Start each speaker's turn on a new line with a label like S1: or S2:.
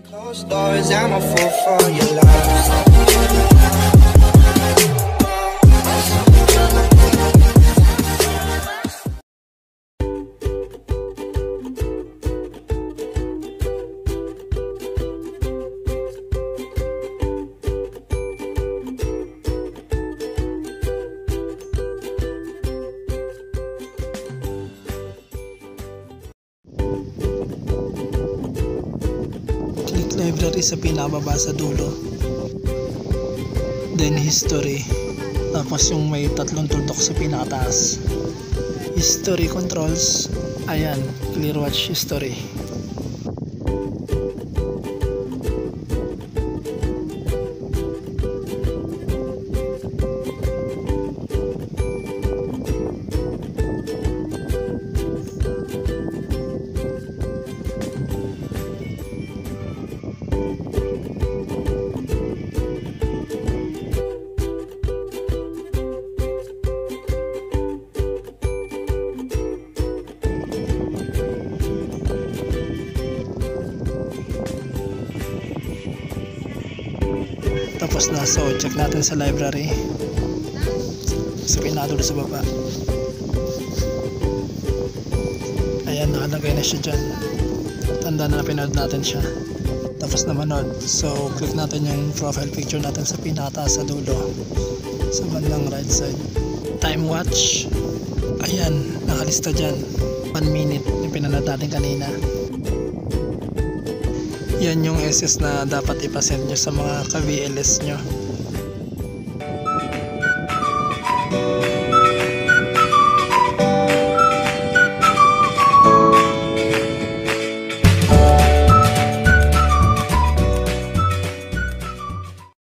S1: Closed doors, I'm a fool for your love.
S2: Library sa pinababa sa dulo, then history, tapos yung may tatlong tuldok sa pinakataas, history controls. Ayan, clear watch history. Tapos na, so check natin sa library sa pinadulo sa baba. Ayan, nakalagay na siya dyan. Tanda na pinanood natin siya. Tapos na manood, so click natin yung profile picture natin sa pinakataas sa dulo sa bandang right side. Time watch, ayan, nakalista dyan 1 minute yung pinanood natin kanina. Yan yung SS na dapat ipasend nyo sa mga ka-VLS nyo.